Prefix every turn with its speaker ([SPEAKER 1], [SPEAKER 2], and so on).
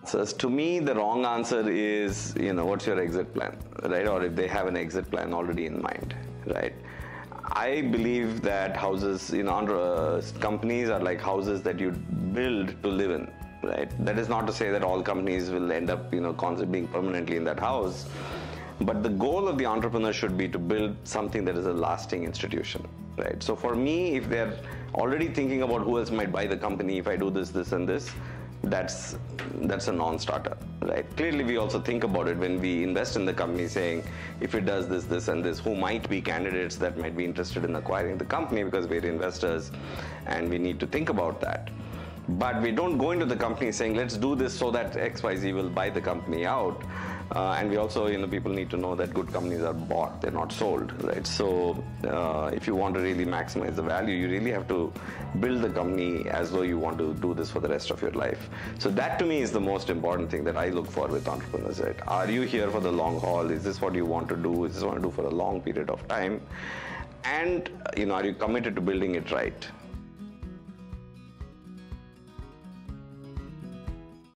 [SPEAKER 1] So to me, the wrong answer is, what's your exit plan, right? Or if they have an exit plan already in mind, right? I believe that houses, companies are like houses that you build to live in, right? That is not to say that all companies will end up, constantly being permanently in that house. But the goal of the entrepreneur should be to build something that is a lasting institution, right? So for me, if they're already thinking about who else might buy the company if I do this, this, and this, that's a non-starter, right? Clearly, we also think about it when we invest in the company, saying if it does this, this, and this, who might be candidates that might be interested in acquiring the company, because we're investors and we need to think about that. But we don't go into the company saying, let's do this so that XYZ will buy the company out. And we also, people need to know that good companies are bought, they're not sold, right? So if you want to really maximize the value, you really have to build the company as though you want to do this for the rest of your life. So that to me is the most important thing that I look for with entrepreneurs, right? Are you here for the long haul? Is this what you want to do? Is this what you want to do for a long period of time? And, are you committed to building it right?